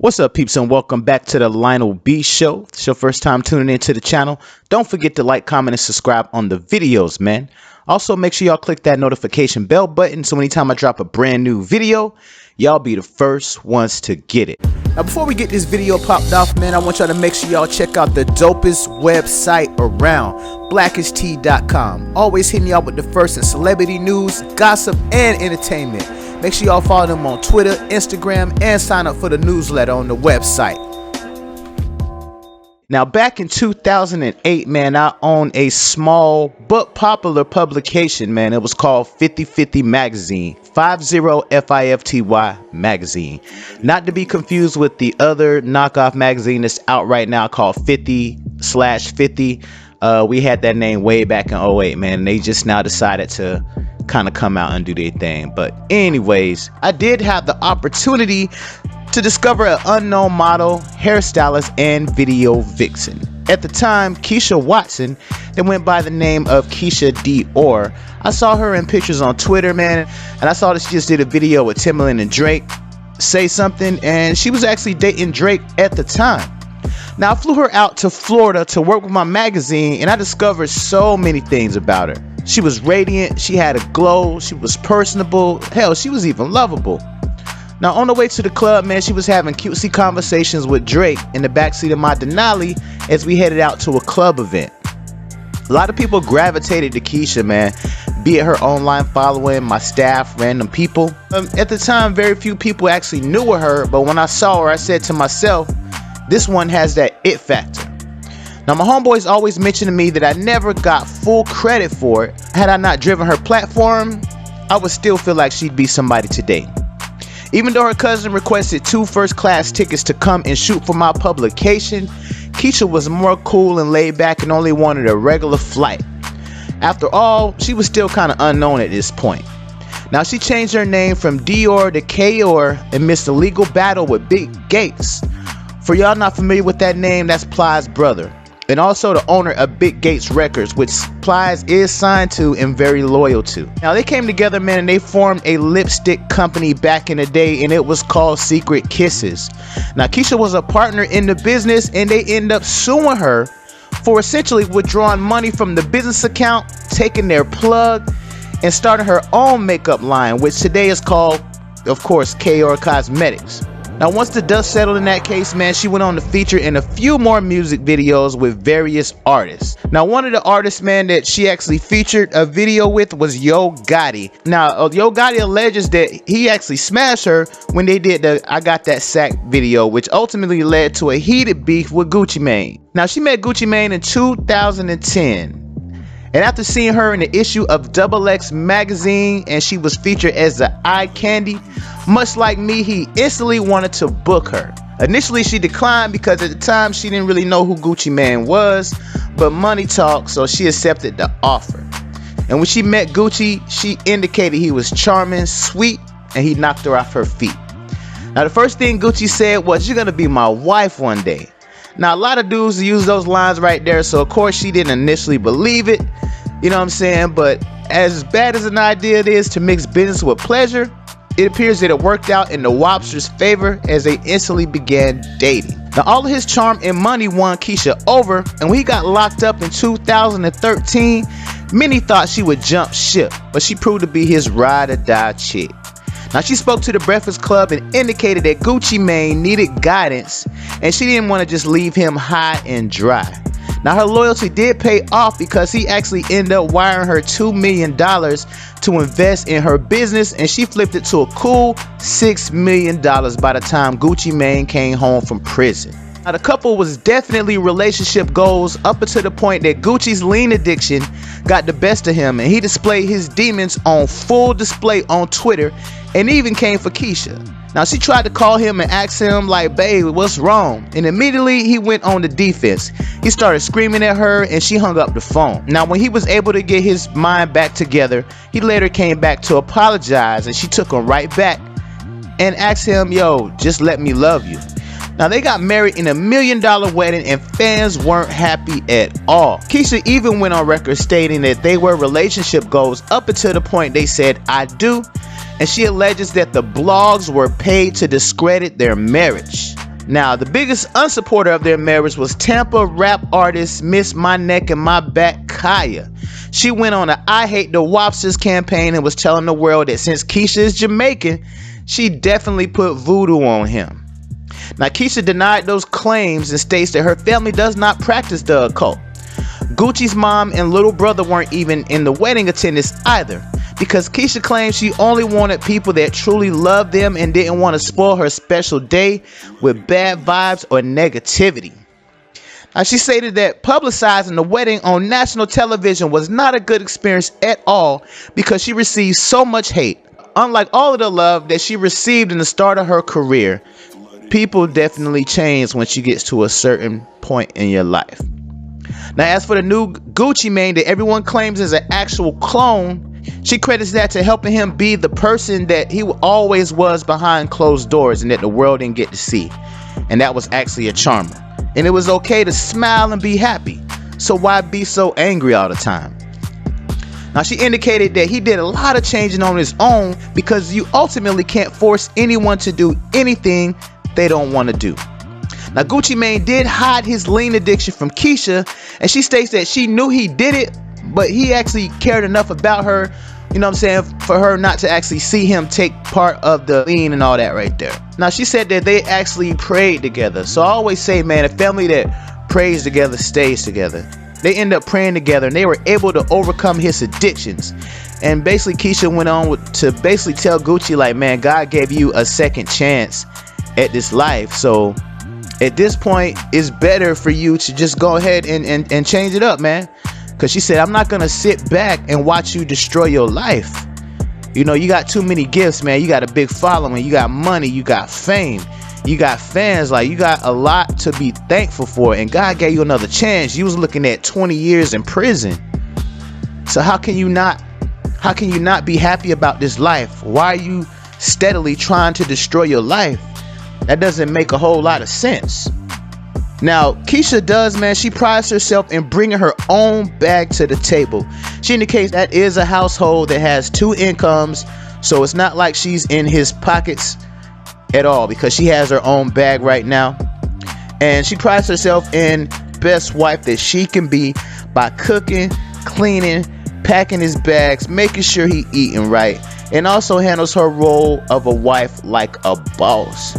What's up, peeps, and welcome back to the Lionel B Show. If it's your first time tuning into the channel, don't forget to like, comment, and subscribe on the videos, man. Also, make sure y'all click that notification bell button so anytime I drop a brand new video, y'all be the first ones to get it. Now, before we get this video popped off, man, I want y'all to make sure y'all check out the dopest website around, blackishtee.com. Always hitting y'all with the first in celebrity news, gossip, and entertainment. Make sure y'all follow them on Twitter, Instagram, and sign up for the newsletter on the website. Now, back in 2008, man, I owned a small but popular publication, man. It was called 50/50 Magazine, 50FIFTY Magazine. Not to be confused with the other knockoff magazine that's out right now called 50/50. We had that name way back in 08, man. And they just now decided to kind of come out and do their thing. But anyways, I did have the opportunity to discover an unknown model, hairstylist, and video vixen. At the time, Keyshia Watson, that went by the name of Keyshia Ka'Oir. I saw her in pictures on Twitter, man, and I saw that she just did a video with Timbaland and Drake, Say Something, and she was actually dating Drake at the time. Now, I flew her out to Florida to work with my magazine, and I discovered so many things about her. She was radiant, she had a glow, she was personable, hell, she was even lovable. Now, on the way to the club, man, she was having cutesy conversations with Drake in the backseat of my Denali as we headed out to a club event. A lot of people gravitated to Keyshia, man, be it her online following, my staff, random people. At the time, very few people actually knew of her, but when I saw her, I said to myself, this one has that it factor. Now, my homeboys always mentioned to me that I never got full credit for it. Had I not driven her platform, I would still feel like she'd be somebody today. Even though her cousin requested 2 first-class tickets to come and shoot for my publication, Keyshia was more cool and laid back and only wanted a regular flight. After all, she was still kind of unknown at this point. Now, she changed her name from Dior to Ka'Oir and missed a legal battle with Big Gates. For y'all not familiar with that name, that's Plies' brother, and also the owner of Big Gates Records, which Plies is signed to and very loyal to. Now, they came together, man, and they formed a lipstick company back in the day, and it was called Secret Kisses. Now, Keyshia was a partner in the business, and they ended up suing her for essentially withdrawing money from the business account, taking their plug, and starting her own makeup line, which today is called, of course, Ka'Oir Cosmetics. Now, once the dust settled in that case, man, she went on to feature in a few more music videos with various artists. Now, one of the artists, man, that she actually featured a video with was Yo Gotti. Now, Yo Gotti alleges that he actually smashed her when they did the I Got That Sack video, which ultimately led to a heated beef with Gucci Mane. Now, she met Gucci Mane in 2010. And after seeing her in the issue of XX magazine and she was featured as the eye candy, much like me, he instantly wanted to book her. Initially, she declined because at the time she didn't really know who Gucci Mane was, but money talked, so she accepted the offer. And when she met Gucci, she indicated he was charming, sweet, and he knocked her off her feet. Now, the first thing Gucci said was, "You're gonna be my wife one day." Now, a lot of dudes use those lines right there, so of course she didn't initially believe it, you know what I'm saying? But as bad as an idea it is to mix business with pleasure, it appears that it worked out in the Wobster's favor as they instantly began dating. Now, all of his charm and money won Keyshia over, and when he got locked up in 2013, many thought she would jump ship, but she proved to be his ride-or-die chick. Now, she spoke to the Breakfast Club and indicated that Gucci Mane needed guidance, and she didn't want to just leave him high and dry. Now, her loyalty did pay off because he actually ended up wiring her $2 million to invest in her business, and she flipped it to a cool $6 million by the time Gucci Mane came home from prison. Now, the couple was definitely relationship goals up until the point that Gucci's lean addiction got the best of him, and he displayed his demons on full display on Twitter and even came for Keyshia. Now, she tried to call him and ask him like, "Babe, what's wrong?" And immediately he went on the defense. He started screaming at her and she hung up the phone. Now, when he was able to get his mind back together, he later came back to apologize, and she took him right back and asked him, "Yo, just let me love you." Now, they got married in a $1 million wedding, and fans weren't happy at all. Keyshia even went on record stating that they were relationship goals up until the point they said "I do," and she alleges that the blogs were paid to discredit their marriage. Now, the biggest unsupporter of their marriage was Tampa rap artist Miss My Neck and My Back Kaya. She went on a I Hate the Wobsters campaign and was telling the world that since Keyshia is Jamaican, she definitely put voodoo on him. Now, Keyshia denied those claims and states that her family does not practice the occult. Gucci's mom and little brother weren't even in the wedding attendance either, because Keyshia claims she only wanted people that truly loved them and didn't want to spoil her special day with bad vibes or negativity. Now, she stated that publicizing the wedding on national television was not a good experience at all because she received so much hate. Unlike all of the love that she received in the start of her career, people definitely change when she gets to a certain point in your life. Now, as for the new Gucci Mane that everyone claims is an actual clone, she credits that to helping him be the person that he always was behind closed doors and that the world didn't get to see. And that was actually a charmer. And it was okay to smile and be happy. So why be so angry all the time? Now, she indicated that he did a lot of changing on his own because you ultimately can't force anyone to do anything they don't want to do. Now, Gucci Mane did hide his lean addiction from Keyshia, and she states that she knew he did it, but he actually cared enough about her, you know what I'm saying, for her not to actually see him take part of the lean and all that right there. Now, she said that they actually prayed together. So I always say, man, a family that prays together stays together. They end up praying together, and they were able to overcome his addictions. And basically, Keyshia went on to basically tell Gucci, like, man, God gave you a second chance at this life. So at this point, it's better for you to just go ahead and change it up, man. Because she said, I'm not going to sit back and watch you destroy your life. You know, you got too many gifts, man. You got a big following. You got money. You got fame. You got fans. Like, you got a lot to be thankful for. And God gave you another chance. You was looking at 20 years in prison. So how can you not be happy about this life? Why are you steadily trying to destroy your life? That doesn't make a whole lot of sense. Now, Keyshia does, man, she prides herself in bringing her own bag to the table. She indicates that is a household that has two incomes, so it's not like she's in his pockets at all because she has her own bag right now. And she prides herself in best wife that she can be by cooking, cleaning, packing his bags, making sure he eating right, and also handles her role of a wife like a boss.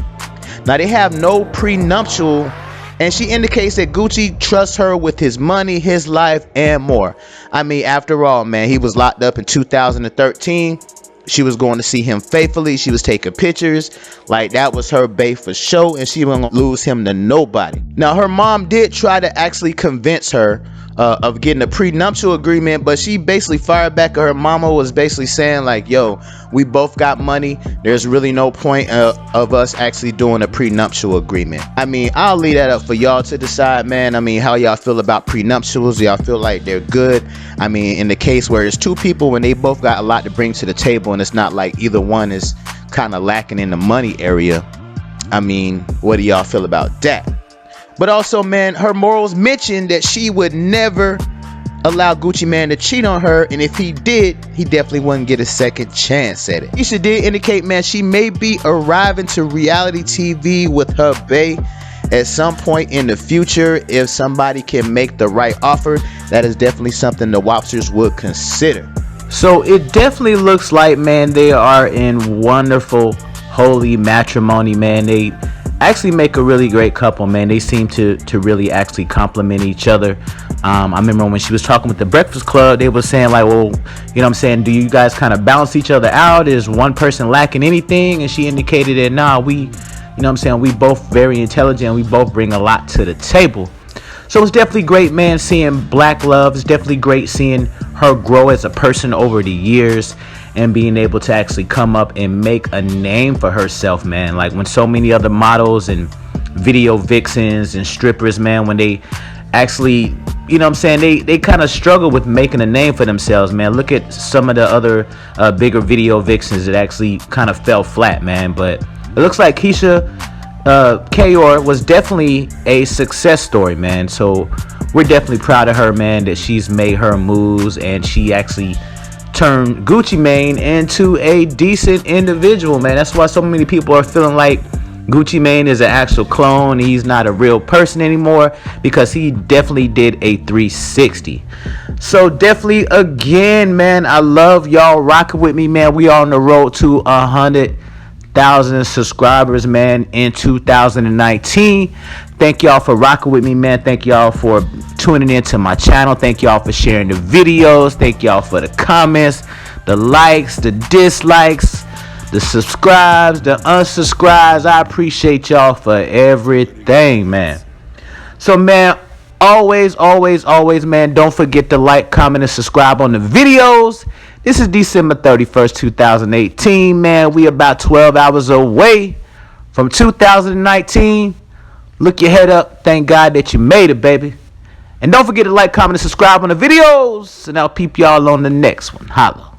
Now, they have no prenuptial, and she indicates that Gucci trusts her with his money, his life, and more. I mean, after all, man, he was locked up in 2013. She was going to see him faithfully. She was taking pictures. Like, that was her bae for show, and she wasn't going to lose him to nobody. Now, her mom did try to actually convince her of getting a prenuptial agreement, but she basically fired back at her mama, was basically saying like, yo, we both got money, there's really no point of us actually doing a prenuptial agreement. I mean, I'll leave that up for y'all to decide, man. I mean, how y'all feel about prenuptials? Y'all feel like they're good? I mean, in the case where it's two people when they both got a lot to bring to the table and it's not like either one is kind of lacking in the money area, I mean, what do y'all feel about that? But also, man, her morals mentioned that she would never allow Gucci Mane to cheat on her, and if he did, he definitely wouldn't get a second chance at it. Keyshia did indicate, man, she may be arriving to reality TV with her bae at some point in the future. If somebody can make the right offer, that is definitely something the Wobsters would consider. So it definitely looks like, man, they are in wonderful holy matrimony, man. They actually make a really great couple, man. They seem to really actually complement each other. I remember when she was talking with the Breakfast Club, they were saying like, well, you know what I'm saying, do you guys kind of balance each other out? Is one person lacking anything? And she indicated that nah, we, you know what I'm saying, we both very intelligent, we both bring a lot to the table. So it's definitely great, man, seeing black love. It's definitely great seeing her grow as a person over the years and being able to actually come up and make a name for herself, man. Like when so many other models and video vixens and strippers, man, when they actually, you know what I'm saying, they kind of struggle with making a name for themselves, man. Look at some of the other bigger video vixens that actually kind of fell flat, man. But it looks like Keyshia Ka'Oir was definitely a success story, man. So we're definitely proud of her, man, that she's made her moves and she actually turned Gucci Mane into a decent individual, man. That's why so many people are feeling like Gucci Mane is an actual clone. He's not a real person anymore because he definitely did a 360. So definitely, again, man, I love y'all rocking with me, man. We are on the road to 100,000 subscribers, man, in 2019. Thank y'all for rocking with me, man. Thank y'all for tuning into my channel. Thank y'all for sharing the videos. Thank y'all for the comments, the likes, the dislikes, the subscribes, the unsubscribes. I appreciate y'all for everything, man. So, man, always, man, don't forget to like, comment, and subscribe on the videos. This is December 31st, 2018, man. We about 12 hours away from 2019. Look your head up. Thank God that you made it, baby. And don't forget to like, comment, and subscribe on the videos. And I'll peep y'all on the next one. Holla.